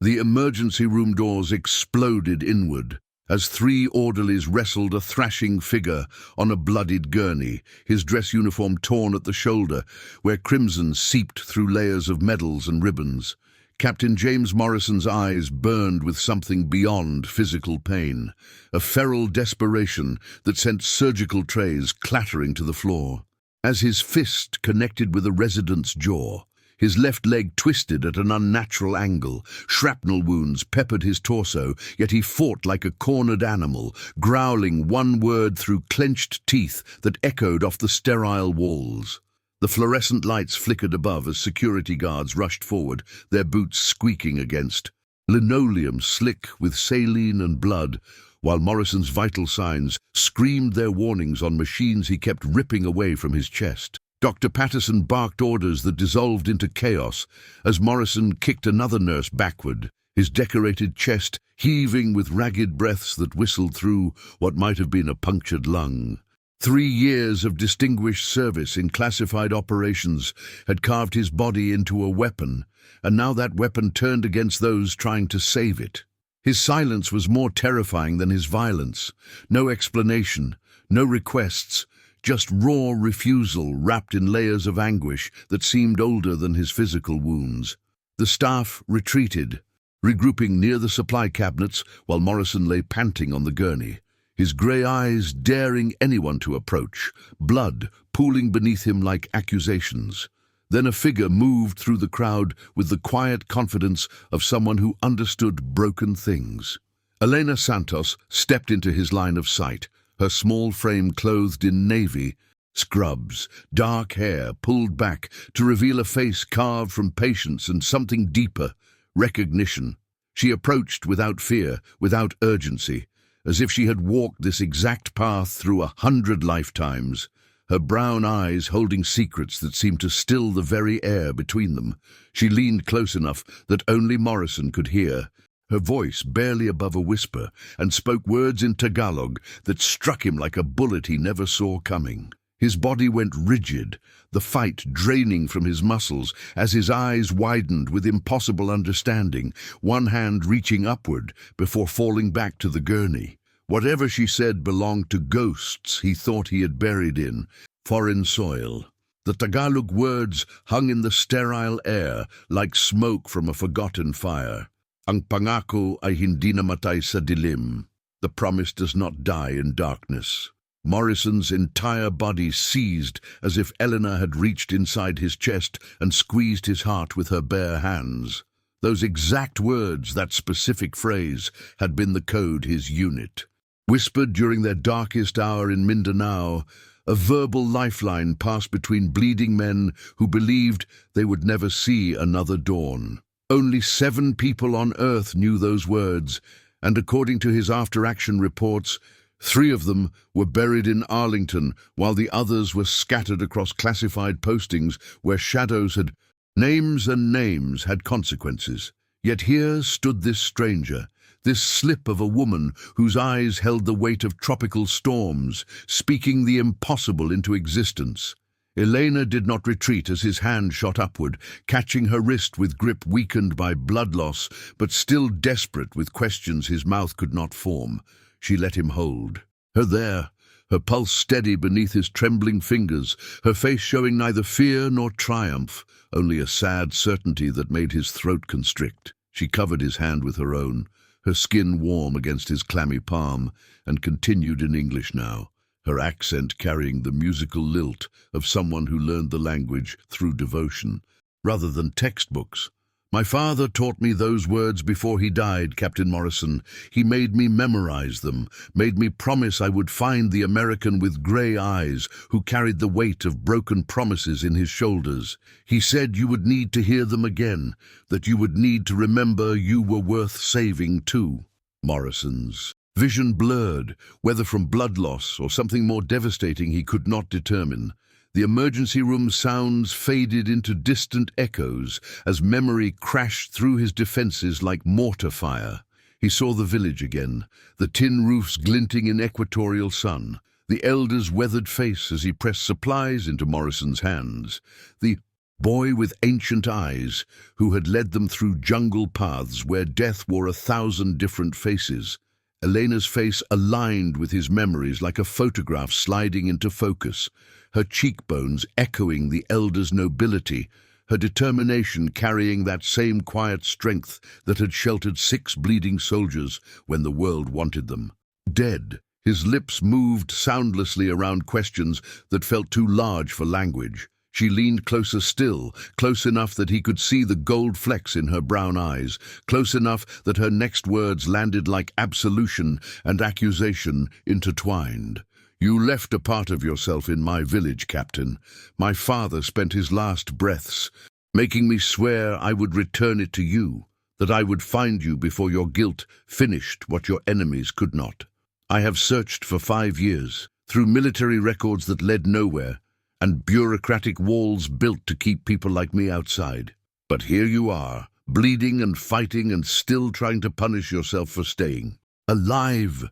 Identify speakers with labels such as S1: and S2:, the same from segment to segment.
S1: The emergency room doors exploded inward as three orderlies wrestled a thrashing figure on a bloodied gurney, his dress uniform torn at the shoulder, where crimson seeped through layers of medals and ribbons. Captain James Morrison's eyes burned with something beyond physical pain, a feral desperation that sent surgical trays clattering to the floor. As his fist connected with a resident's jaw, his left leg twisted at an unnatural angle. Shrapnel wounds peppered his torso, yet he fought like a cornered animal, growling one word through clenched teeth that echoed off the sterile walls. The fluorescent lights flickered above as security guards rushed forward, their boots squeaking against linoleum slick with saline and blood, while Morrison's vital signs screamed their warnings on machines he kept ripping away from his chest. Dr. Patterson barked orders that dissolved into chaos as Morrison kicked another nurse backward, his decorated chest heaving with ragged breaths that whistled through what might have been a punctured lung. 3 years of distinguished service in classified operations had carved his body into a weapon, and now that weapon turned against those trying to save it. His silence was more terrifying than his violence. No explanation, no requests, just raw refusal wrapped in layers of anguish that seemed older than his physical wounds. The staff retreated, regrouping near the supply cabinets while Morrison lay panting on the gurney, his grey eyes daring anyone to approach, blood pooling beneath him like accusations. Then a figure moved through the crowd with the quiet confidence of someone who understood broken things. Elena Santos stepped into his line of sight, her small frame clothed in navy scrubs, dark hair pulled back to reveal a face carved from patience and something deeper, recognition. She approached without fear, without urgency, as if she had walked this exact path through 100 lifetimes, her brown eyes holding secrets that seemed to still the very air between them. She leaned close enough that only Morrison could hear, her voice barely above a whisper, and spoke words in Tagalog that struck him like a bullet he never saw coming. His body went rigid, the fight draining from his muscles as his eyes widened with impossible understanding, one hand reaching upward before falling back to the gurney. Whatever she said belonged to ghosts he thought he had buried in foreign soil. The Tagalog words hung in the sterile air like smoke from a forgotten fire. Ang pangako ay hindi namatay sa dilim. The promise does not die in darkness. Morrison's entire body seized as if Eleanor had reached inside his chest and squeezed his heart with her bare hands. Those exact words, that specific phrase, had been the code his unit. Whispered during their darkest hour in Mindanao, a verbal lifeline passed between bleeding men who believed they would never see another dawn. Only 7 people on Earth knew those words, and according to his after-action reports, 3 of them were buried in Arlington, while the others were scattered across classified postings where shadows had... Names and names had consequences. Yet here stood this stranger, this slip of a woman whose eyes held the weight of tropical storms, speaking the impossible into existence. Elena did not retreat as his hand shot upward, catching her wrist with grip weakened by blood loss, but still desperate with questions his mouth could not form. She let him hold her there, her pulse steady beneath his trembling fingers, her face showing neither fear nor triumph, only a sad certainty that made his throat constrict. She covered his hand with her own, her skin warm against his clammy palm, and continued in English now, her accent carrying the musical lilt of someone who learned the language through devotion, rather than textbooks. My father taught me those words before he died, Captain Morrison. He made me memorize them, made me promise I would find the American with grey eyes who carried the weight of broken promises in his shoulders. He said you would need to hear them again, that you would need to remember you were worth saving too. Morrison's vision blurred, whether from blood loss or something more devastating he could not determine. The emergency room sounds faded into distant echoes as memory crashed through his defenses like mortar fire. He saw the village again, the tin roofs glinting in equatorial sun, the elder's weathered face as he pressed supplies into Morrison's hands, the boy with ancient eyes, who had led them through jungle paths where death wore 1,000 different faces. Elena's face aligned with his memories like a photograph sliding into focus, her cheekbones echoing the elder's nobility, her determination carrying that same quiet strength that had sheltered 6 bleeding soldiers when the world wanted them. Dead, his lips moved soundlessly around questions that felt too large for language. She leaned closer still, close enough that he could see the gold flecks in her brown eyes, close enough that her next words landed like absolution and accusation intertwined. You left a part of yourself in my village, Captain. My father spent his last breaths, making me swear I would return it to you, that I would find you before your guilt finished what your enemies could not. I have searched for 5 years, through military records that led nowhere, and bureaucratic walls built to keep people like me outside. But here you are, bleeding and fighting and still trying to punish yourself for staying. Alive!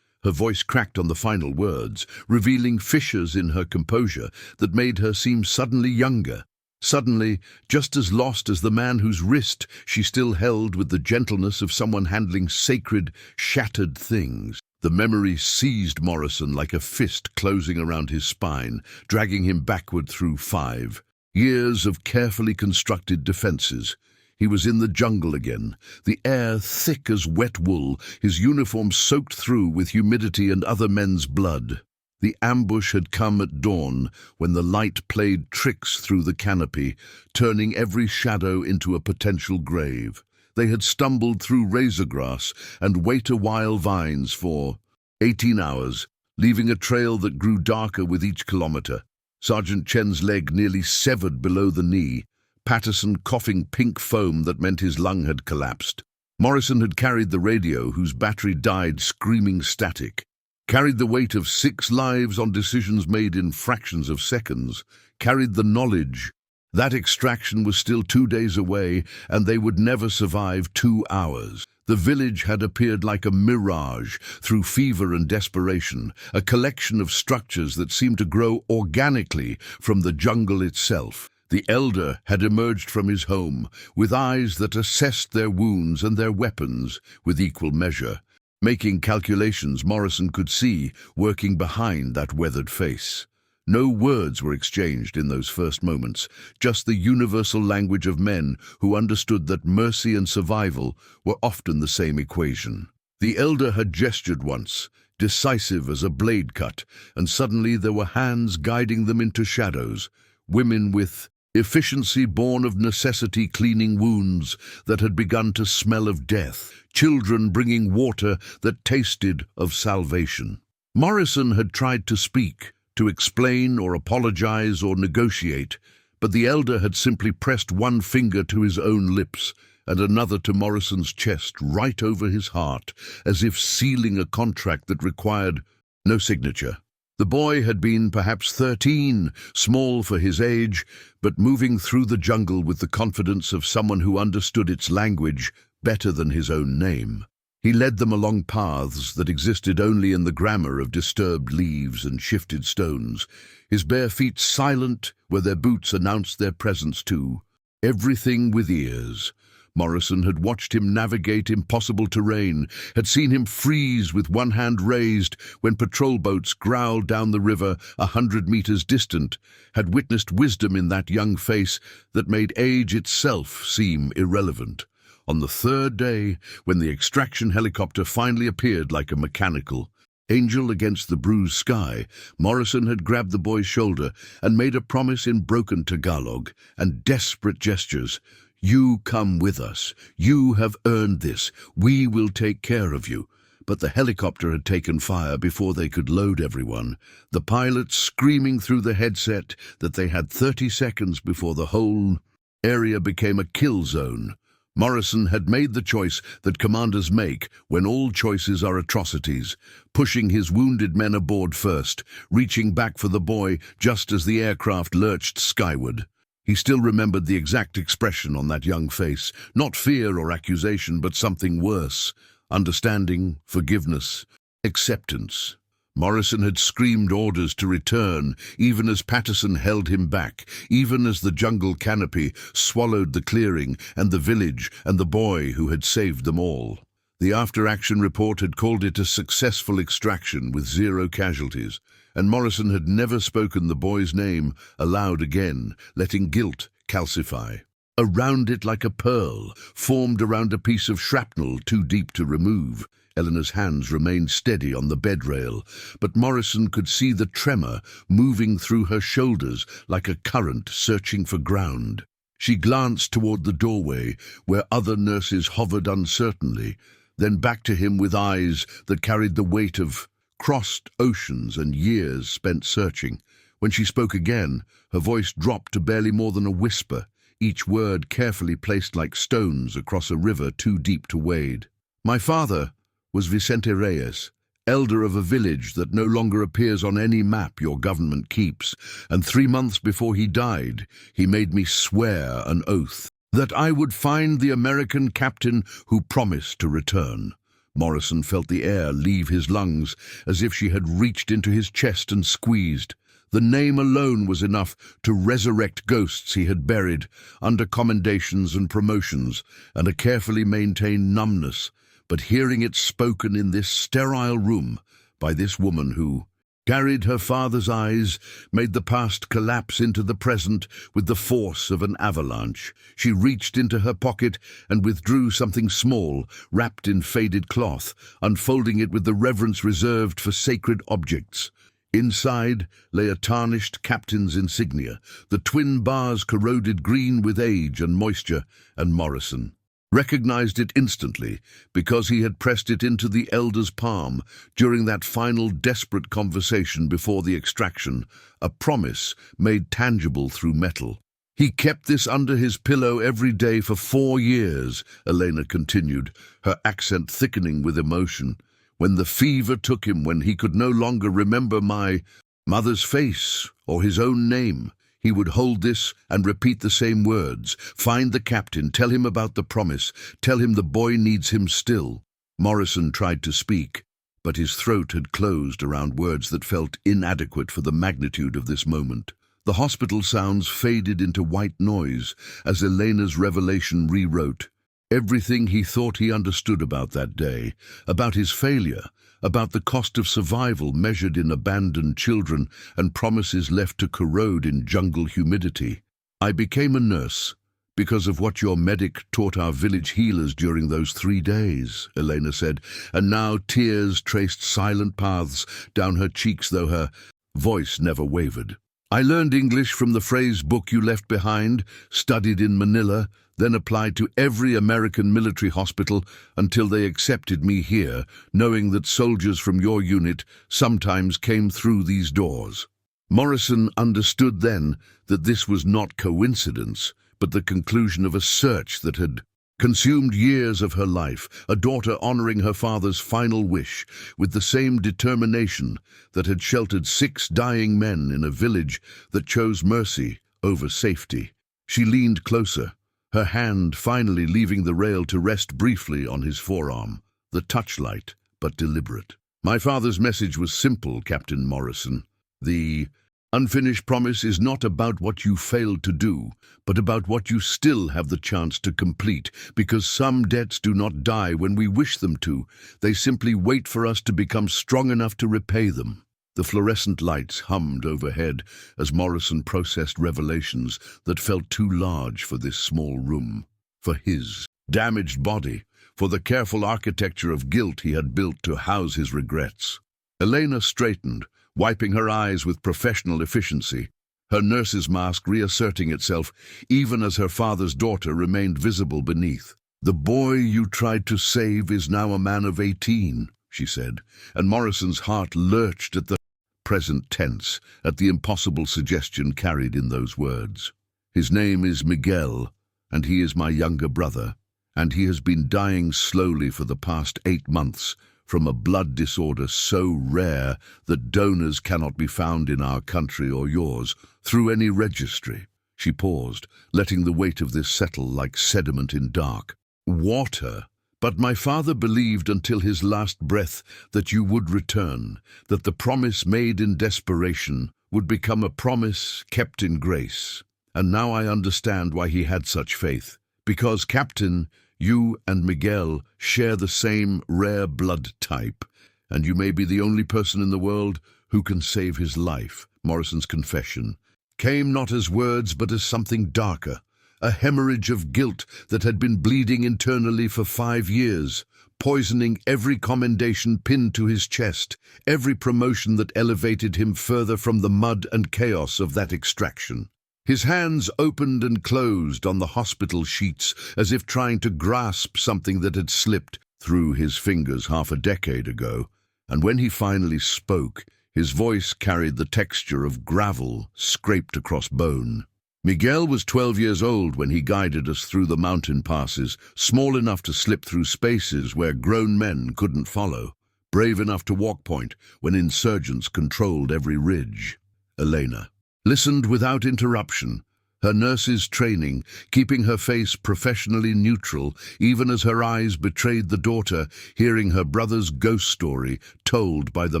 S1: Her voice cracked on the final words, revealing fissures in her composure that made her seem suddenly younger, suddenly just as lost as the man whose wrist she still held with the gentleness of someone handling sacred, shattered things. The memory seized Morrison like a fist closing around his spine, dragging him backward through 5 years of carefully constructed defenses. He was in the jungle again, the air thick as wet wool, his uniform soaked through with humidity and other men's blood. The ambush had come at dawn, when the light played tricks through the canopy, turning every shadow into a potential grave. They had stumbled through razor grass and wait-a-while vines for 18 hours, leaving a trail that grew darker with each kilometer. Sergeant Chen's leg nearly severed below the knee, Patterson coughing pink foam that meant his lung had collapsed. Morrison had carried the radio, whose battery died screaming static, carried the weight of 6 lives on decisions made in fractions of seconds, carried the knowledge that extraction was still 2 days away and they would never survive 2 hours. The village had appeared like a mirage through fever and desperation, a collection of structures that seemed to grow organically from the jungle itself. The elder had emerged from his home, with eyes that assessed their wounds and their weapons with equal measure, making calculations Morrison could see working behind that weathered face. No words were exchanged in those first moments, just the universal language of men who understood that mercy and survival were often the same equation. The elder had gestured once, decisive as a blade cut, and suddenly there were hands guiding them into shadows, women with efficiency born of necessity cleaning wounds that had begun to smell of death, children bringing water that tasted of salvation. Morrison had tried to speak, to explain or apologize or negotiate, but the elder had simply pressed one finger to his own lips and another to Morrison's chest right over his heart, as if sealing a contract that required no signature. The boy had been perhaps 13, small for his age, but moving through the jungle with the confidence of someone who understood its language better than his own name. He led them along paths that existed only in the grammar of disturbed leaves and shifted stones, his bare feet silent where their boots announced their presence too. Everything with ears. Morrison had watched him navigate impossible terrain, had seen him freeze with one hand raised when patrol boats growled down the river 100 meters distant, had witnessed wisdom in that young face that made age itself seem irrelevant. On the 3rd day, when the extraction helicopter finally appeared like a mechanical angel against the bruised sky, Morrison had grabbed the boy's shoulder and made a promise in broken Tagalog and desperate gestures. You come with us. You have earned this. We will take care of you. But the helicopter had taken fire before they could load everyone, the pilot screaming through the headset that they had 30 seconds before the whole area became a kill zone. Morrison had made the choice that commanders make when all choices are atrocities, pushing his wounded men aboard first, reaching back for the boy just as the aircraft lurched skyward. He still remembered the exact expression on that young face, not fear or accusation, but something worse, understanding, forgiveness, acceptance. Morrison had screamed orders to return, even as Patterson held him back, even as the jungle canopy swallowed the clearing and the village and the boy who had saved them all. The after-action report had called it a successful extraction with 0 casualties, and Morrison had never spoken the boy's name aloud again, letting guilt calcify. Around it like a pearl, formed around a piece of shrapnel too deep to remove. Eleanor's hands remained steady on the bed rail, but Morrison could see the tremor moving through her shoulders like a current searching for ground. She glanced toward the doorway, where other nurses hovered uncertainly, then back to him with eyes that carried the weight of crossed oceans and years spent searching. When she spoke again, her voice dropped to barely more than a whisper, each word carefully placed like stones across a river too deep to wade. "My father was Vicente Reyes, elder of a village that no longer appears on any map your government keeps, and 3 months before he died, he made me swear an oath that I would find the American captain who promised to return." Morrison felt the air leave his lungs, as if she had reached into his chest and squeezed. The name alone was enough to resurrect ghosts he had buried under commendations and promotions, and a carefully maintained numbness. But hearing it spoken in this sterile room by this woman who carried her father's eyes made the past collapse into the present with the force of an avalanche. She reached into her pocket and withdrew something small, wrapped in faded cloth, unfolding it with the reverence reserved for sacred objects. Inside lay a tarnished captain's insignia, the twin bars corroded green with age and moisture, and Morrison recognized it instantly because he had pressed it into the elder's palm during that final desperate conversation before the extraction, a promise made tangible through metal. "He kept this under his pillow every day for 4 years, Elena continued, her accent thickening with emotion. "When the fever took him, when he could no longer remember my mother's face or his own name, he would hold this and repeat the same words. Find the captain, tell him about the promise, tell him the boy needs him still." Morrison tried to speak, but his throat had closed around words that felt inadequate for the magnitude of this moment. The hospital sounds faded into white noise as Elena's revelation rewrote everything he thought he understood about that day, about his failure, about the cost of survival measured in abandoned children and promises left to corrode in jungle humidity. "I became a nurse because of what your medic taught our village healers during those 3 days, Elena said, and now tears traced silent paths down her cheeks, though her voice never wavered. "I learned English from the phrase book you left behind, studied in Manila, then applied to every American military hospital until they accepted me here, knowing that soldiers from your unit sometimes came through these doors." Morrison understood then that this was not coincidence, but the conclusion of a search that had consumed years of her life, a daughter honoring her father's final wish with the same determination that had sheltered 6 dying men in a village that chose mercy over safety. She leaned closer, her hand finally leaving the rail to rest briefly on his forearm, the touch light but deliberate. "My father's message was simple, Captain Morrison. The unfinished promise is not about what you failed to do, but about what you still have the chance to complete, because some debts do not die when we wish them to. They simply wait for us to become strong enough to repay them." The fluorescent lights hummed overhead as Morrison processed revelations that felt too large for this small room, for his damaged body, for the careful architecture of guilt he had built to house his regrets. Elena straightened, wiping her eyes with professional efficiency, her nurse's mask reasserting itself even as her father's daughter remained visible beneath. "The boy you tried to save is now a man of 18, she said, and Morrison's heart lurched at the present tense, at the impossible suggestion carried in those words. "His name is Miguel, and he is my younger brother, and he has been dying slowly for the past 8 months from a blood disorder so rare that donors cannot be found in our country or yours through any registry." She paused, letting the weight of this settle like sediment in dark. Water But my father believed until his last breath that you would return, that the promise made in desperation would become a promise kept in grace. And now I understand why he had such faith. Because, Captain, you and Miguel share the same rare blood type, and you may be the only person in the world who can save his life. Morrison's confession came not as words but as something darker, a hemorrhage of guilt that had been bleeding internally for 5 years, poisoning every commendation pinned to his chest, every promotion that elevated him further from the mud and chaos of that extraction. His hands opened and closed on the hospital sheets as if trying to grasp something that had slipped through his fingers half a decade ago, and when he finally spoke, his voice carried the texture of gravel scraped across bone. Miguel was 12 years old when he guided us through the mountain passes, small enough to slip through spaces where grown men couldn't follow, brave enough to walk point when insurgents controlled every ridge. Elena listened without interruption, her nurse's training keeping her face professionally neutral, even as her eyes betrayed the daughter hearing her brother's ghost story told by the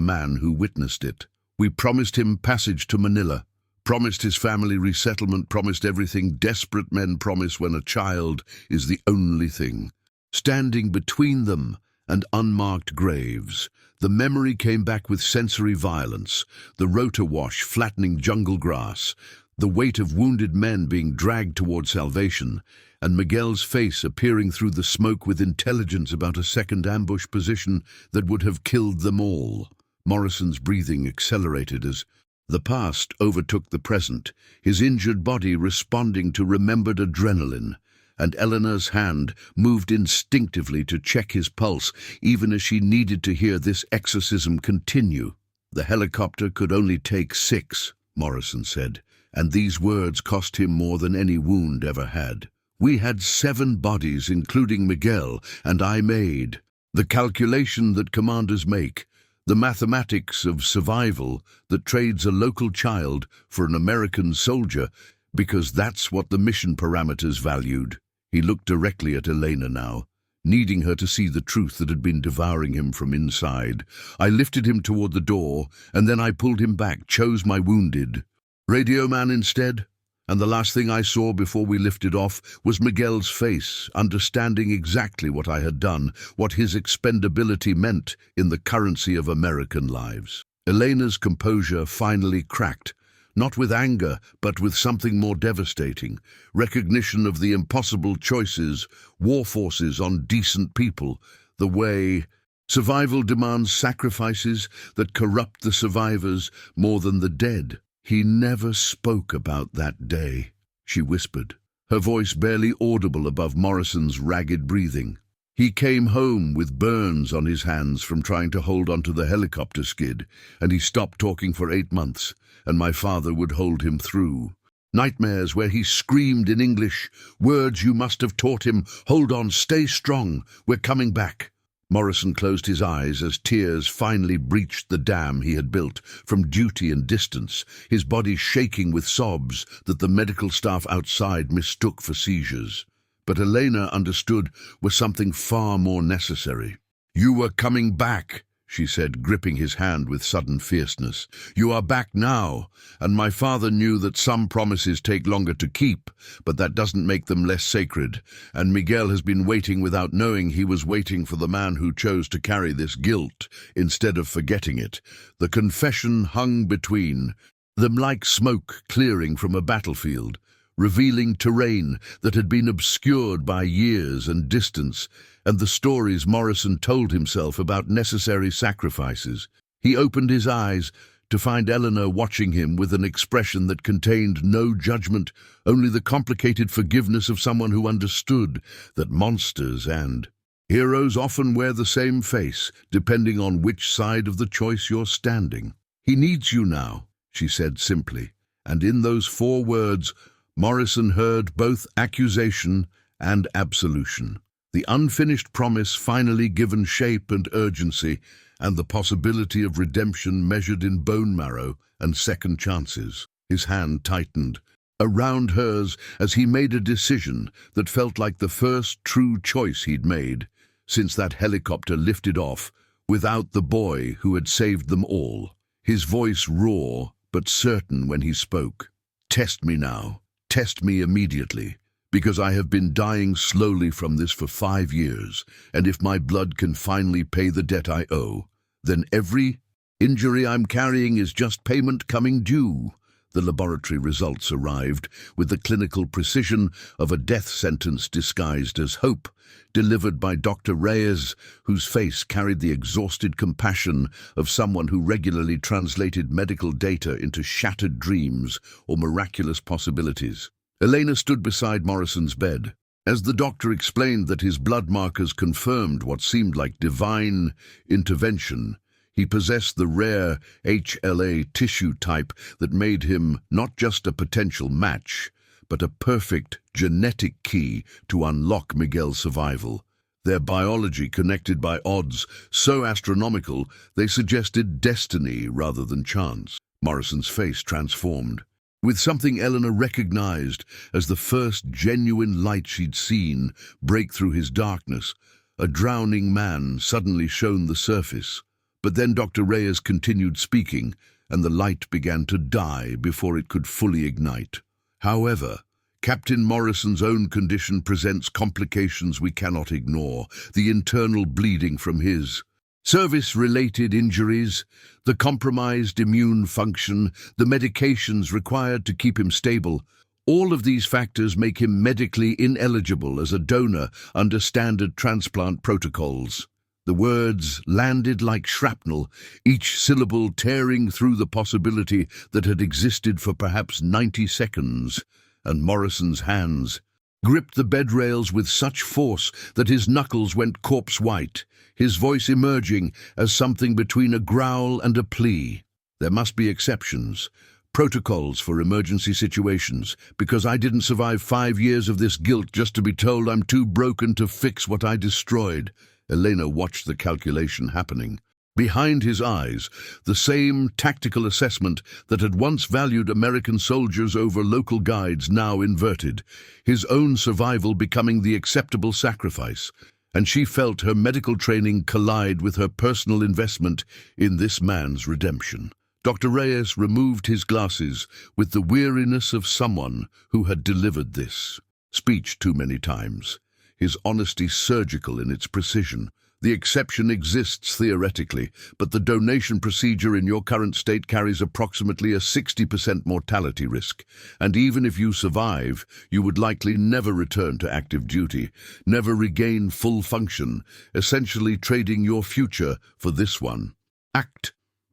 S1: man who witnessed it. We promised him passage to Manila, promised his family resettlement, promised everything desperate men promise when a child is the only thing. Standing between them and unmarked graves, the memory came back with sensory violence, the rotor wash flattening jungle grass, the weight of wounded men being dragged toward salvation, and Miguel's face appearing through the smoke with intelligence about a second ambush position that would have killed them all. Morrison's breathing accelerated as the past overtook the present, his injured body responding to remembered adrenaline, and Eleanor's hand moved instinctively to check his pulse, even as she needed to hear this exorcism continue. The helicopter could only take 6, Morrison said, and these words cost him more than any wound ever had. We had 7 bodies, including Miguel, and I made the calculation that commanders make, the mathematics of survival that trades a local child for an American soldier, because that's what the mission parameters valued. He looked directly at Elena now, needing her to see the truth that had been devouring him from inside. I lifted him toward the door, and then I pulled him back, chose my wounded radio man instead, and the last thing I saw before we lifted off was Miguel's face, understanding exactly what I had done, what his expendability meant in the currency of American lives. Elena's composure finally cracked, not with anger, but with something more devastating, recognition of the impossible choices war forces on decent people, the way survival demands sacrifices that corrupt the survivors more than the dead. He never spoke about that day, she whispered, her voice barely audible above Morrison's ragged breathing. He came home with burns on his hands from trying to hold onto the helicopter skid, and he stopped talking for 8 months, and my father would hold him through. Nightmares where he screamed in English, words you must have taught him, "Hold on, stay strong, we're coming back." Morrison closed his eyes as tears finally breached the dam he had built from duty and distance, his body shaking with sobs that the medical staff outside mistook for seizures. But Elena understood was something far more necessary. "You were coming back," she said, gripping his hand with sudden fierceness. "You are back now, and my father knew that some promises take longer to keep, but that doesn't make them less sacred, and Miguel has been waiting without knowing he was waiting for the man who chose to carry this guilt instead of forgetting it." The confession hung between them like smoke clearing from a battlefield, revealing terrain that had been obscured by years and distance, and the stories Morrison told himself about necessary sacrifices. He opened his eyes to find Eleanor watching him with an expression that contained no judgment, only the complicated forgiveness of someone who understood that monsters and heroes often wear the same face, depending on which side of the choice you're standing. "He needs you now," she said simply, and in those 4 words, Morrison heard both accusation and absolution. The unfinished promise finally given shape and urgency, and the possibility of redemption measured in bone marrow and second chances. His hand tightened around hers as he made a decision that felt like the first true choice he'd made. since that helicopter lifted off without the boy who had saved them all. His voice raw but certain when he spoke. Test me now. Test me immediately, because I have been dying slowly from this for 5 years, and if my blood can finally pay the debt I owe, then every injury I'm carrying is just payment coming due. The laboratory results arrived with the clinical precision of a death sentence disguised as hope, delivered by Dr. Reyes, whose face carried the exhausted compassion of someone who regularly translated medical data into shattered dreams or miraculous possibilities. Elena stood beside Morrison's bed. As the doctor explained that his blood markers confirmed what seemed like divine intervention, he possessed the rare HLA tissue type that made him not just a potential match, but a perfect genetic key to unlock Miguel's survival. Their biology connected by odds so astronomical they suggested destiny rather than chance. Morrison's face transformed. With something Eleanor recognized as the first genuine light she'd seen break through his darkness, a drowning man suddenly shone the surface. But then Dr. Reyes continued speaking, and the light began to die before it could fully ignite. However, Captain Morrison's own condition presents complications we cannot ignore: the internal bleeding from his service-related injuries, the compromised immune function, the medications required to keep him stable. All of these factors make him medically ineligible as a donor under standard transplant protocols. The words landed like shrapnel, each syllable tearing through the possibility that had existed for perhaps 90 seconds, and Morrison's hands gripped the bed rails with such force that his knuckles went corpse white, his voice emerging as something between a growl and a plea. There must be exceptions, protocols for emergency situations, because I didn't survive 5 years of this guilt just to be told I'm too broken to fix what I destroyed. Elena watched the calculation happening. Behind his eyes, the same tactical assessment that had once valued American soldiers over local guides now inverted, his own survival becoming the acceptable sacrifice, and she felt her medical training collide with her personal investment in this man's redemption. Dr. Reyes removed his glasses with the weariness of someone who had delivered this speech too many times. His honesty surgical in its precision. The exception exists theoretically, but the donation procedure in your current state carries approximately a 60% mortality risk, and even if you survive, you would likely never return to active duty, never regain full function, essentially trading your future for this one.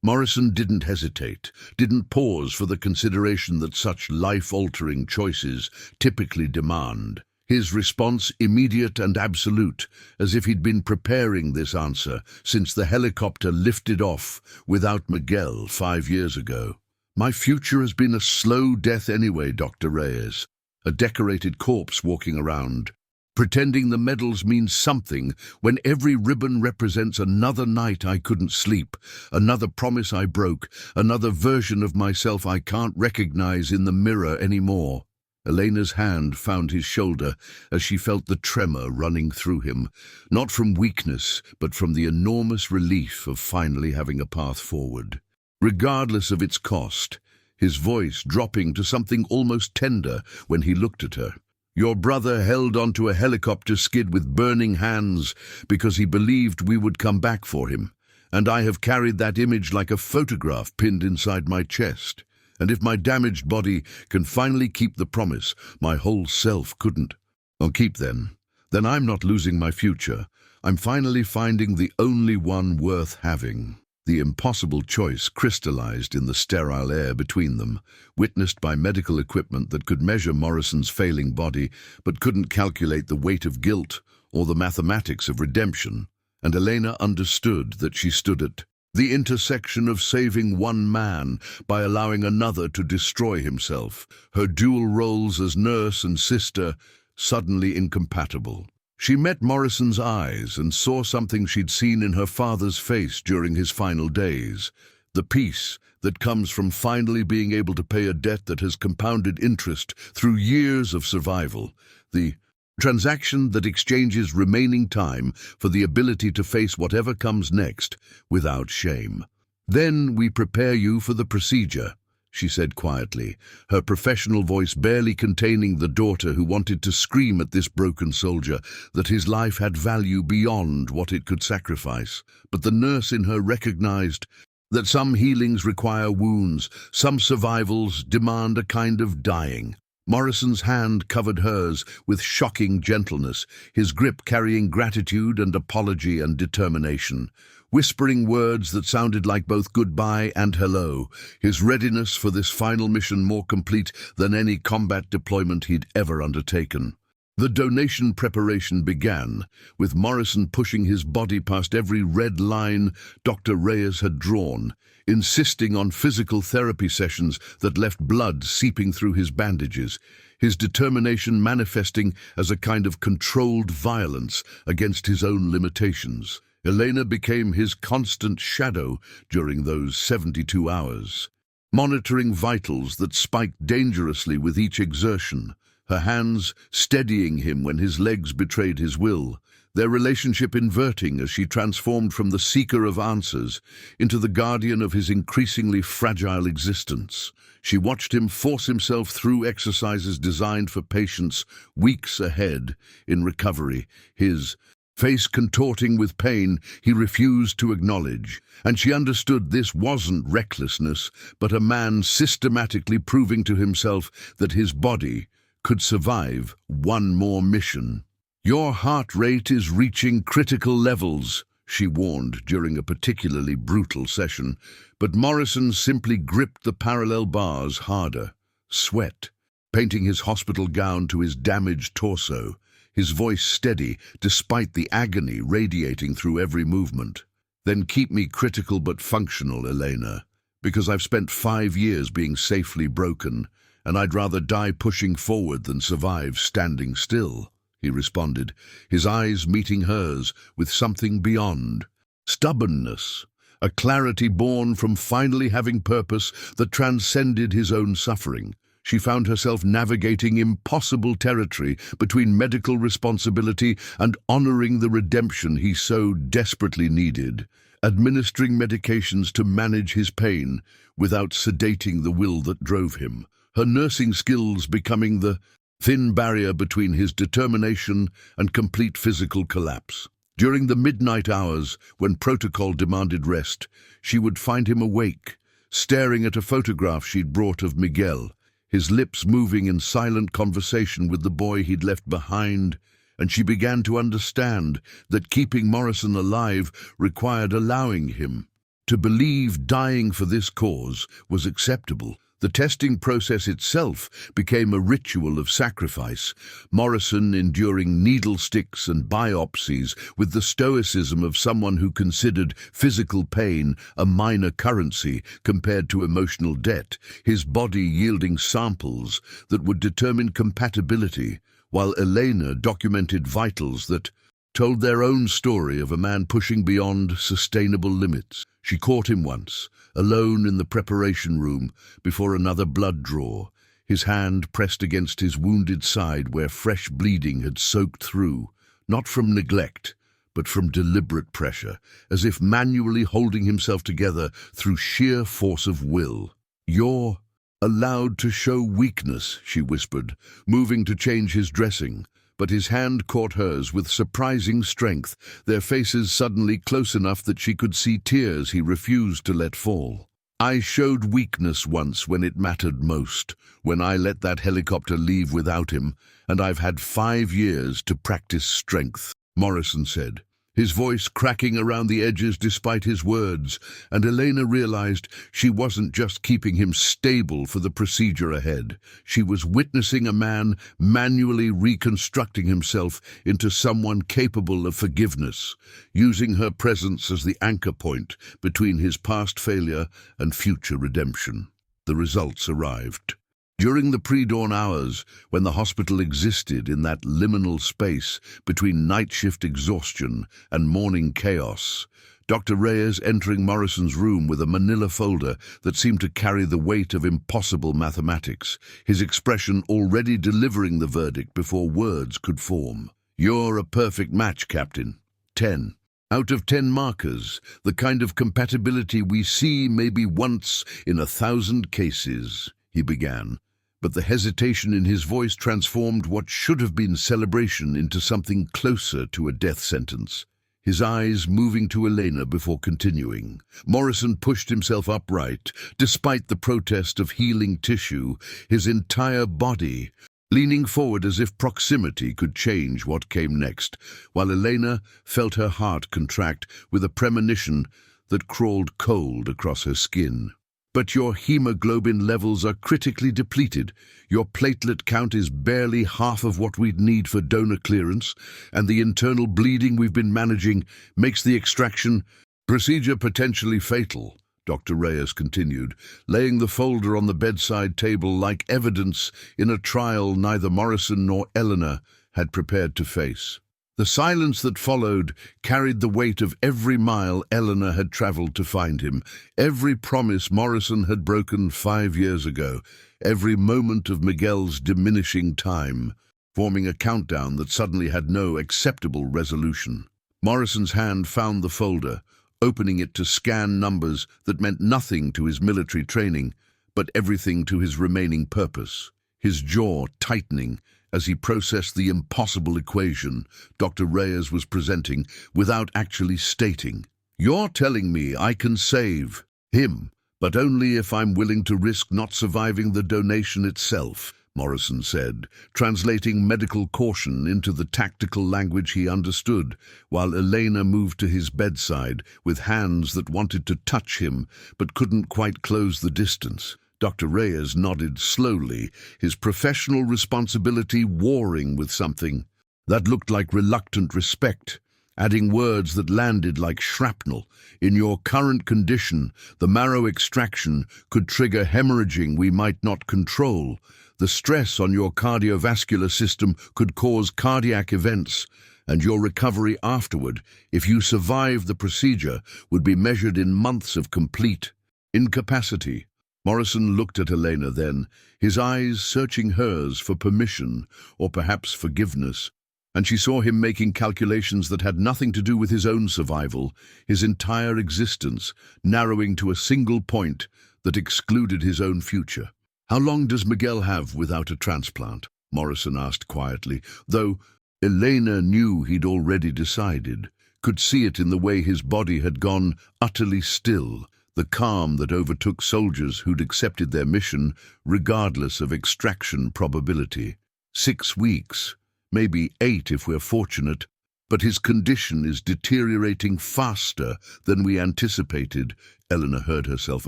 S1: Morrison didn't hesitate, didn't pause for the consideration that such life-altering choices typically demand. His response immediate and absolute, as if he'd been preparing this answer since the helicopter lifted off without Miguel 5 years ago. My future has been a slow death anyway, Dr. Reyes. A decorated corpse walking around, pretending the medals mean something when every ribbon represents another night I couldn't sleep, another promise I broke, another version of myself I can't recognize in the mirror anymore. Elena's hand found his shoulder as she felt the tremor running through him, not from weakness, but from the enormous relief of finally having a path forward. Regardless of its cost, his voice dropping to something almost tender when he looked at her. Your brother held onto a helicopter skid with burning hands because he believed we would come back for him, and I have carried that image like a photograph pinned inside my chest. And if my damaged body can finally keep the promise, my whole self couldn't. I'll keep then. Then I'm not losing my future. I'm finally finding the only one worth having. The impossible choice crystallized in the sterile air between them, witnessed by medical equipment that could measure Morrison's failing body, but couldn't calculate the weight of guilt or the mathematics of redemption. And Elena understood that she stood at the intersection of saving one man by allowing another to destroy himself, her dual roles as nurse and sister suddenly incompatible. She met Morrison's eyes and saw something she'd seen in her father's face during his final days, the peace that comes from finally being able to pay a debt that has compounded interest through years of survival, the Transaction that exchanges remaining time for the ability to face whatever comes next without shame. Then we prepare you for the procedure, she said quietly, her professional voice barely containing the daughter who wanted to scream at this broken soldier that his life had value beyond what it could sacrifice. But the nurse in her recognized that some healings require wounds, some survivals demand a kind of dying. Morrison's hand covered hers with shocking gentleness, his grip carrying gratitude and apology and determination. Whispering words that sounded like both goodbye and hello, his readiness for this final mission more complete than any combat deployment he'd ever undertaken. The donation preparation began, with Morrison pushing his body past every red line Dr. Reyes had drawn, insisting on physical therapy sessions that left blood seeping through his bandages, his determination manifesting as a kind of controlled violence against his own limitations. Elena became his constant shadow during those 72 hours, monitoring vitals that spiked dangerously with each exertion, her hands steadying him when his legs betrayed his will, their relationship inverting as she transformed from the seeker of answers into the guardian of his increasingly fragile existence. She watched him force himself through exercises designed for patients weeks ahead in recovery, his face contorting with pain he refused to acknowledge, and she understood this wasn't recklessness, but a man systematically proving to himself that his body could survive one more mission. "Your heart rate is reaching critical levels," she warned during a particularly brutal session, but Morrison simply gripped the parallel bars harder. Sweat, painting his hospital gown to his damaged torso, his voice steady despite the agony radiating through every movement. "Then keep me critical but functional, Elena, because I've spent 5 years being safely broken, and I'd rather die pushing forward than survive standing still," he responded, his eyes meeting hers with something beyond. Stubbornness, a clarity born from finally having purpose that transcended his own suffering. She found herself navigating impossible territory between medical responsibility and honoring the redemption he so desperately needed, administering medications to manage his pain without sedating the will that drove him, her nursing skills becoming the thin barrier between his determination and complete physical collapse. During the midnight hours, when protocol demanded rest, she would find him awake, staring at a photograph she'd brought of Miguel, his lips moving in silent conversation with the boy he'd left behind, and she began to understand that keeping Morrison alive required allowing him to believe dying for this cause was acceptable. The testing process itself became a ritual of sacrifice, Morrison enduring needle sticks and biopsies with the stoicism of someone who considered physical pain a minor currency compared to emotional debt, his body yielding samples that would determine compatibility, while Elena documented vitals that told their own story of a man pushing beyond sustainable limits. She caught him once, alone in the preparation room before another blood draw, his hand pressed against his wounded side where fresh bleeding had soaked through, not from neglect, but from deliberate pressure, as if manually holding himself together through sheer force of will. "You're allowed to show weakness," she whispered, moving to change his dressing, but his hand caught hers with surprising strength, their faces suddenly close enough that she could see tears he refused to let fall. "I showed weakness once when it mattered most, when I let that helicopter leave without him, and I've had 5 years to practice strength," Morrison said, his voice cracking around the edges despite his words, and Elena realized she wasn't just keeping him stable for the procedure ahead. She was witnessing a man manually reconstructing himself into someone capable of forgiveness, using her presence as the anchor point between his past failure and future redemption. The results arrived. During the pre-dawn hours, when the hospital existed in that liminal space between night shift exhaustion and morning chaos, Dr. Reyes entering Morrison's room with a manila folder that seemed to carry the weight of impossible mathematics, his expression already delivering the verdict before words could form. "You're a perfect match, Captain. 10. Out of 10 markers, the kind of compatibility we see maybe once in 1,000 cases," he began. But the hesitation in his voice transformed what should have been celebration into something closer to a death sentence. His eyes moving to Elena before continuing. Morrison pushed himself upright, despite the protest of healing tissue, his entire body, leaning forward as if proximity could change what came next, while Elena felt her heart contract with a premonition that crawled cold across her skin. "But your hemoglobin levels are critically depleted. Your platelet count is barely half of what we'd need for donor clearance, and the internal bleeding we've been managing makes the extraction procedure potentially fatal," Dr. Reyes continued, laying the folder on the bedside table like evidence in a trial neither Morrison nor Eleanor had prepared to face. The silence that followed carried the weight of every mile Eleanor had traveled to find him, every promise Morrison had broken 5 years ago, every moment of Miguel's diminishing time, forming a countdown that suddenly had no acceptable resolution. Morrison's hand found the folder, opening it to scan numbers that meant nothing to his military training, but everything to his remaining purpose. His jaw tightening as he processed the impossible equation Dr. Reyes was presenting without actually stating. "You're telling me I can save him, but only if I'm willing to risk not surviving the donation itself," Morrison said, translating medical caution into the tactical language he understood, while Elena moved to his bedside with hands that wanted to touch him but couldn't quite close the distance. Dr. Reyes nodded slowly, his professional responsibility warring with something that looked like reluctant respect, adding words that landed like shrapnel. "In your current condition, the marrow extraction could trigger hemorrhaging we might not control. The stress on your cardiovascular system could cause cardiac events, and your recovery afterward, if you survive the procedure, would be measured in months of complete incapacity." Morrison looked at Elena then, his eyes searching hers for permission or perhaps forgiveness, and she saw him making calculations that had nothing to do with his own survival, his entire existence narrowing to a single point that excluded his own future. "How long does Miguel have without a transplant?" Morrison asked quietly, though Elena knew he'd already decided, could see it in the way his body had gone utterly still, the calm that overtook soldiers who'd accepted their mission regardless of extraction probability. 6 weeks, maybe 8 if we're fortunate, but his condition is deteriorating faster than we anticipated, Eleanor heard herself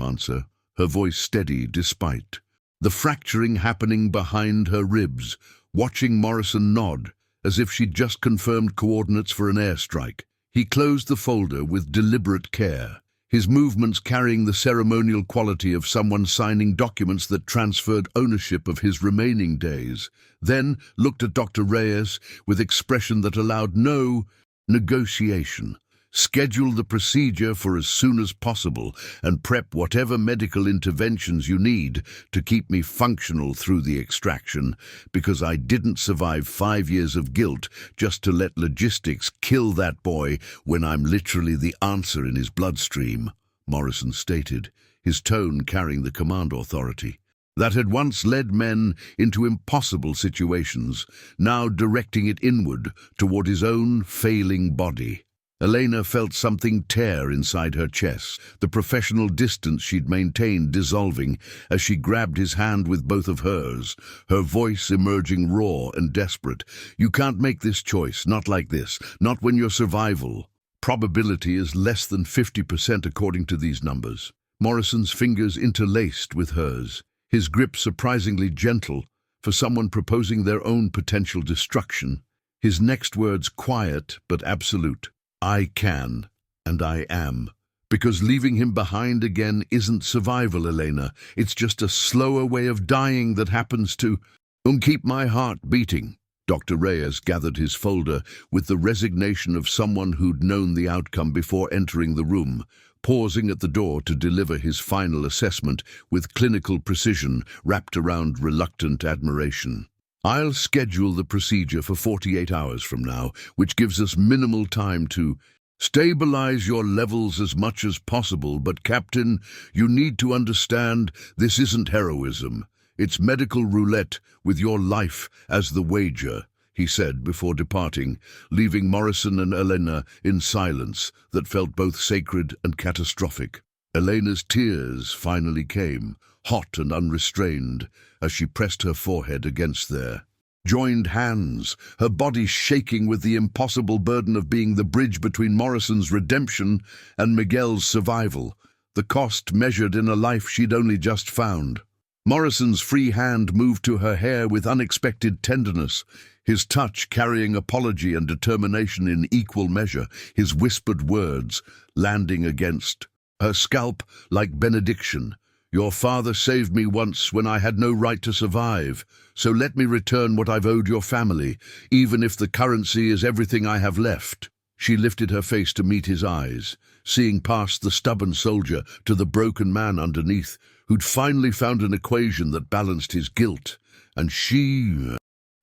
S1: answer, her voice steady despite. The fracturing happening behind her ribs, watching Morrison nod, as if she'd just confirmed coordinates for an airstrike. He closed the folder with deliberate care, his movements carrying the ceremonial quality of someone signing documents that transferred ownership of his remaining days, then looked at Dr. Reyes with expression that allowed no negotiation. "Schedule the procedure for as soon as possible and prep whatever medical interventions you need to keep me functional through the extraction, because I didn't survive 5 years of guilt just to let logistics kill that boy when I'm literally the answer in his bloodstream," Morrison stated, his tone carrying the command authority that had once led men into impossible situations, now directing it inward toward his own failing body. Elena felt something tear inside her chest, the professional distance she'd maintained dissolving as she grabbed his hand with both of hers, her voice emerging raw and desperate. "You can't make this choice, not like this, not when your survival probability is less than 50% according to these numbers." Morrison's fingers interlaced with hers, his grip surprisingly gentle for someone proposing their own potential destruction. His next words quiet but absolute. "I can, and I am, Because leaving him behind again isn't survival, Elena. It's just a slower way of dying that happens to keep my heart beating. Dr. Reyes gathered his folder with the resignation of someone who'd known the outcome before entering the room, pausing at the door to deliver his final assessment with clinical precision wrapped around reluctant admiration. I'll schedule the procedure for 48 hours from now, which gives us minimal time to stabilize your levels as much as possible, but Captain, you need to understand this isn't heroism. It's medical roulette with your life as the wager, he said before departing, leaving Morrison and Elena in silence that felt both sacred and catastrophic. Elena's tears finally came, hot and unrestrained, as she pressed her forehead against their joined hands, her body shaking with the impossible burden of being the bridge between Morrison's redemption and Miguel's survival, the cost measured in a life she'd only just found. Morrison's free hand moved to her hair with unexpected tenderness, his touch carrying apology and determination in equal measure, his whispered words landing against her scalp like benediction. Your father saved me once when I had no right to survive, so let me return what I've owed your family, even if the currency is everything I have left. She lifted her face to meet his eyes, seeing past the stubborn soldier to the broken man underneath, who'd finally found an equation that balanced his guilt, and she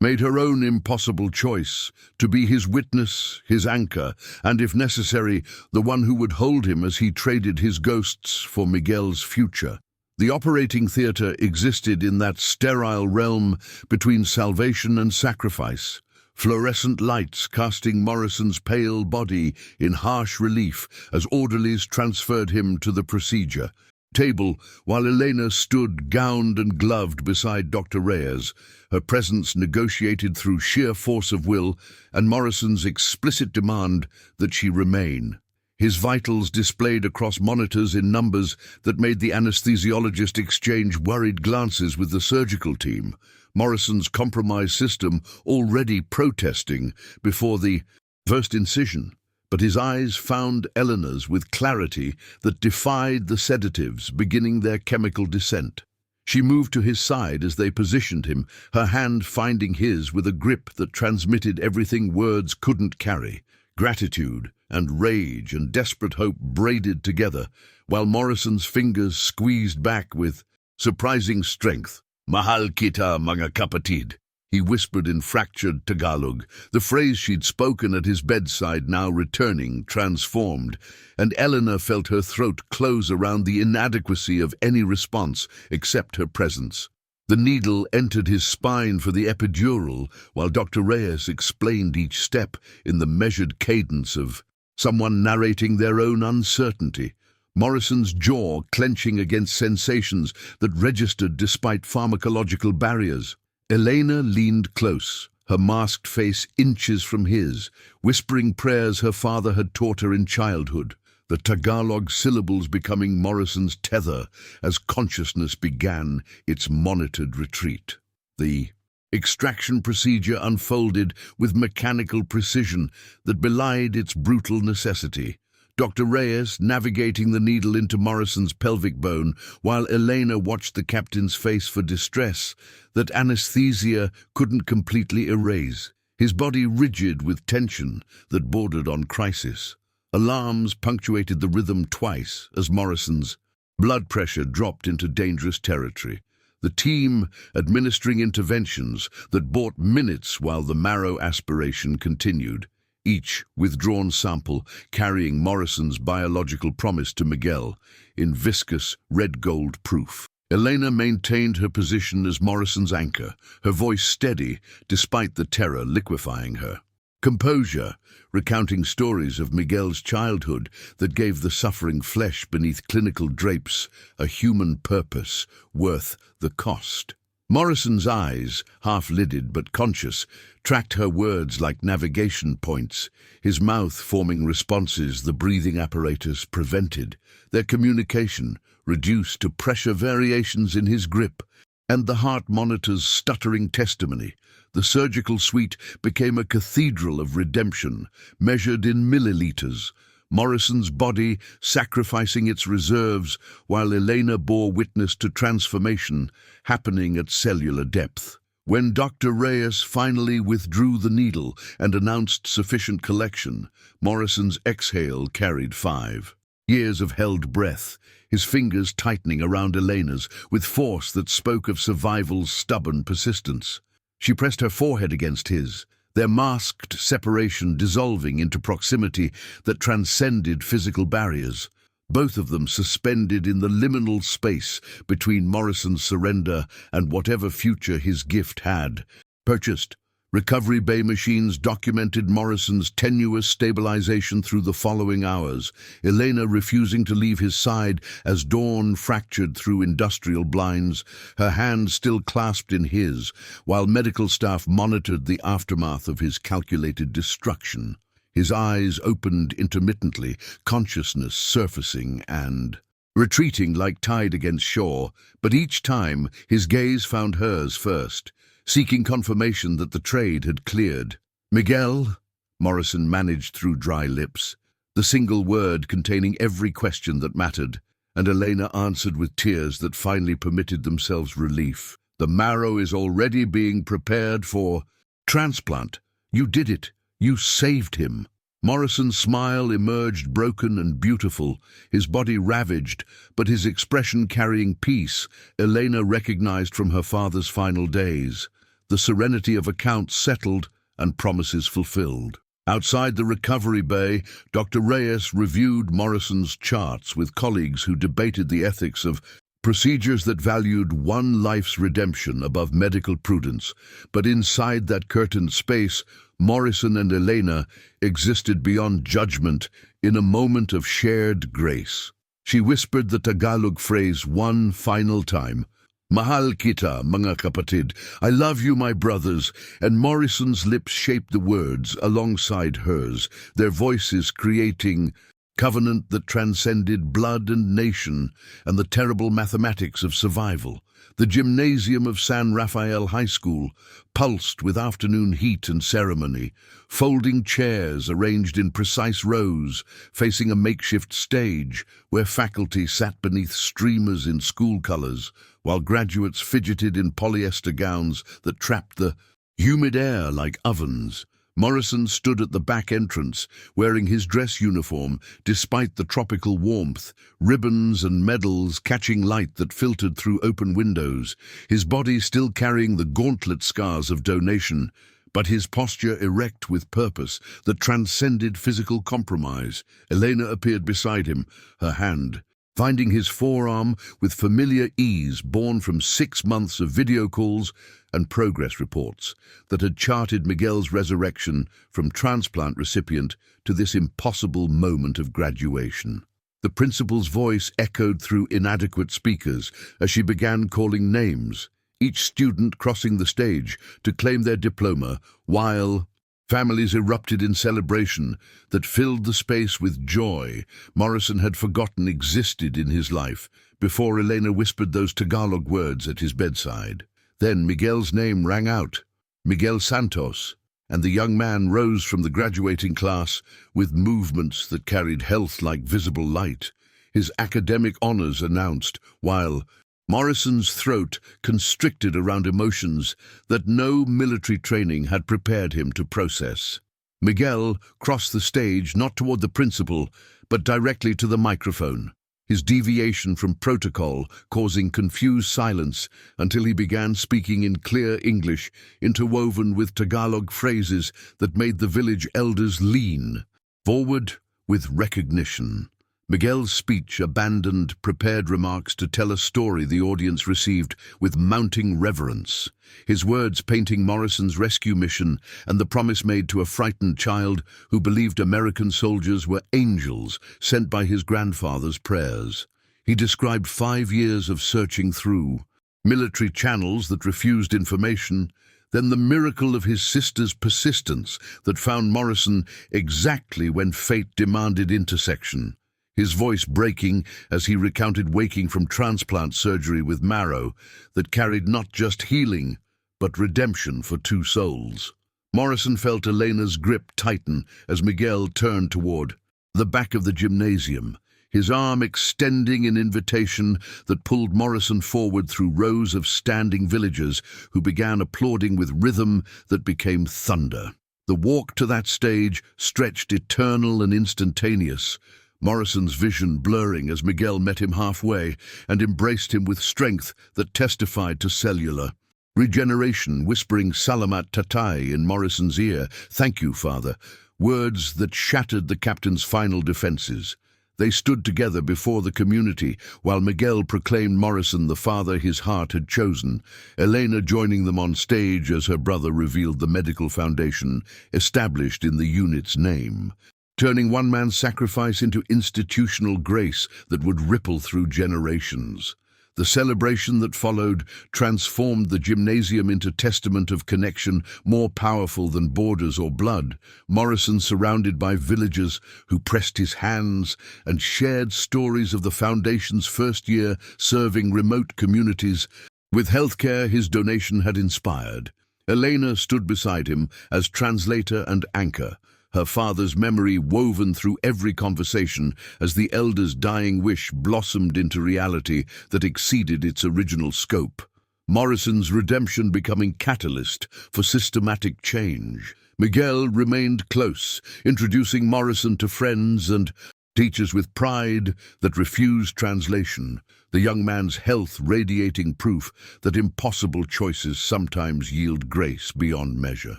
S1: made her own impossible choice to be his witness, his anchor, and if necessary, the one who would hold him as he traded his ghosts for Miguel's future. The operating theater existed in that sterile realm between salvation and sacrifice, fluorescent lights casting Morrison's pale body in harsh relief as orderlies transferred him to the procedure table while Elena stood gowned and gloved beside Dr. Reyes, her presence negotiated through sheer force of will and Morrison's explicit demand that she remain. His vitals displayed across monitors in numbers that made the anesthesiologist exchange worried glances with the surgical team, Morrison's compromised system already protesting before the first incision. But his eyes found Eleanor's with clarity that defied the sedatives beginning their chemical descent. She moved to his side as they positioned him, her hand finding his with a grip that transmitted everything words couldn't carry. Gratitude and rage and desperate hope braided together, while Morrison's fingers squeezed back with surprising strength. "Mahal kita, mga kapatid," he whispered in fractured Tagalog, the phrase she'd spoken at his bedside now returning, transformed, and Eleanor felt her throat close around the inadequacy of any response except her presence. The needle entered his spine for the epidural, while Dr. Reyes explained each step in the measured cadence of someone narrating their own uncertainty, Morrison's jaw clenching against sensations that registered despite pharmacological barriers. Elena leaned close, her masked face inches from his, whispering prayers her father had taught her in childhood, the Tagalog syllables becoming Morrison's tether as consciousness began its monitored retreat. The extraction procedure unfolded with mechanical precision that belied its brutal necessity. Dr. Reyes navigating the needle into Morrison's pelvic bone, while Elena watched the captain's face for distress that anesthesia couldn't completely erase, his body rigid with tension that bordered on crisis. Alarms punctuated the rhythm twice as Morrison's blood pressure dropped into dangerous territory, the team administering interventions that bought minutes while the marrow aspiration continued, each withdrawn sample carrying Morrison's biological promise to Miguel in viscous red-gold proof. Elena maintained her position as Morrison's anchor, her voice steady despite the terror liquefying her. Composure, recounting stories of Miguel's childhood that gave the suffering flesh beneath clinical drapes a human purpose worth the cost. Morrison's eyes, half-lidded but conscious, tracked her words like navigation points, his mouth forming responses the breathing apparatus prevented, their communication reduced to pressure variations in his grip, and the heart monitor's stuttering testimony. The surgical suite became a cathedral of redemption, measured in milliliters, Morrison's body sacrificing its reserves while Elena bore witness to transformation happening at cellular depth. When Dr. Reyes finally withdrew the needle and announced sufficient collection, Morrison's exhale carried 5 years of held breath, his fingers tightening around Elena's with force that spoke of survival's stubborn persistence. She pressed her forehead against his, their masked separation dissolving into proximity that transcended physical barriers, both of them suspended in the liminal space between Morrison's surrender and whatever future his gift had. Purchased. Recovery Bay machines documented Morrison's tenuous stabilization through the following hours, Elena refusing to leave his side as dawn fractured through industrial blinds, her hand still clasped in his, while medical staff monitored the aftermath of his calculated destruction. His eyes opened intermittently, consciousness surfacing and retreating like tide against shore, but each time his gaze found hers first, seeking confirmation that the trade had cleared. "Miguel," Morrison managed through dry lips, the single word containing every question that mattered, and Elena answered with tears that finally permitted themselves relief. "The marrow is already being prepared for transplant. You did it. You saved him." Morrison's smile emerged broken and beautiful, his body ravaged, but his expression carrying peace, Elena recognized from her father's final days. The serenity of accounts settled and promises fulfilled. Outside the recovery bay, Dr. Reyes reviewed Morrison's charts with colleagues who debated the ethics of procedures that valued one life's redemption above medical prudence. But inside that curtained space, Morrison and Elena existed beyond judgment in a moment of shared grace. She whispered the Tagalog phrase one final time, "Mahal kita, mga kapatid. I love you, my brothers," and Morrison's lips shaped the words alongside hers, their voices creating covenant that transcended blood and nation and the terrible mathematics of survival. The gymnasium of San Rafael High School pulsed with afternoon heat and ceremony, folding chairs arranged in precise rows facing a makeshift stage where faculty sat beneath streamers in school colors, while graduates fidgeted in polyester gowns that trapped the humid air like ovens. Morrison stood at the back entrance, wearing his dress uniform despite the tropical warmth, ribbons and medals catching light that filtered through open windows, his body still carrying the gauntlet scars of donation, but his posture erect with purpose that transcended physical compromise. Elena appeared beside him, her hand finding his forearm with familiar ease born from 6 months of video calls and progress reports that had charted Miguel's resurrection from transplant recipient to this impossible moment of graduation. The principal's voice echoed through inadequate speakers as she began calling names, each student crossing the stage to claim their diploma, while families erupted in celebration that filled the space with joy Morrison had forgotten existed in his life before Elena whispered those Tagalog words at his bedside. Then Miguel's name rang out, Miguel Santos, and the young man rose from the graduating class with movements that carried health like visible light, his academic honors announced, while Morrison's throat constricted around emotions that no military training had prepared him to process. Miguel crossed the stage not toward the principal, but directly to the microphone, his deviation from protocol causing confused silence until he began speaking in clear English, interwoven with Tagalog phrases that made the village elders lean forward with recognition. Miguel's speech abandoned prepared remarks to tell a story the audience received with mounting reverence, his words painting Morrison's rescue mission and the promise made to a frightened child who believed American soldiers were angels sent by his grandfather's prayers. He described 5 years of searching through military channels that refused information, then the miracle of his sister's persistence that found Morrison exactly when fate demanded intersection. His voice breaking as he recounted waking from transplant surgery with marrow that carried not just healing, but redemption for 2 souls. Morrison felt Elena's grip tighten as Miguel turned toward the back of the gymnasium, his arm extending in invitation that pulled Morrison forward through rows of standing villagers who began applauding with rhythm that became thunder. The walk to that stage stretched eternal and instantaneous, Morrison's vision blurring as Miguel met him halfway and embraced him with strength that testified to cellular regeneration, whispering "Salamat Tatay" in Morrison's ear, "Thank you, father," words that shattered the captain's final defenses. They stood together before the community, while Miguel proclaimed Morrison the father his heart had chosen, Elena joining them on stage as her brother revealed the medical foundation established in the unit's name, turning one man's sacrifice into institutional grace that would ripple through generations. The celebration that followed transformed the gymnasium into testament of connection more powerful than borders or blood. Morrison, surrounded by villagers who pressed his hands and shared stories of the foundation's first year serving remote communities with healthcare his donation had inspired. Elena stood beside him as translator and anchor, her father's memory woven through every conversation as the elder's dying wish blossomed into reality that exceeded its original scope. Morrison's redemption becoming catalyst for systematic change. Miguel remained close, introducing Morrison to friends and teachers with pride that refused translation, the young man's health radiating proof that impossible choices sometimes yield grace beyond measure.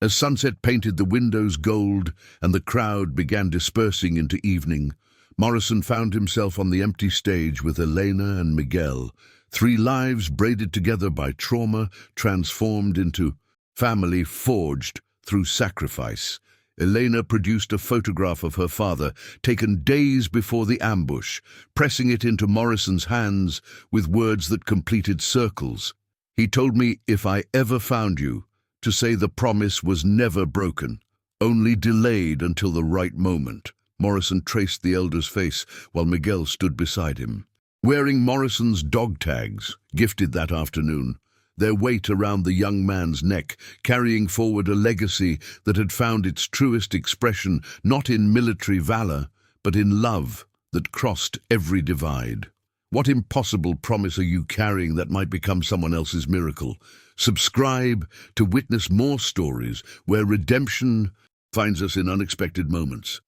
S1: As sunset painted the windows gold and the crowd began dispersing into evening, Morrison found himself on the empty stage with Elena and Miguel, three lives braided together by trauma, transformed into family forged through sacrifice. Elena produced a photograph of her father, taken days before the ambush, pressing it into Morrison's hands with words that completed circles. "He told me if I ever found you, to say the promise was never broken, only delayed until the right moment." Morrison traced the elder's face while Miguel stood beside him. Wearing Morrison's dog tags, gifted that afternoon, their weight around the young man's neck, carrying forward a legacy that had found its truest expression not in military valor, but in love that crossed every divide. What impossible promise are you carrying that might become someone else's miracle? Subscribe to witness more stories where redemption finds us in unexpected moments.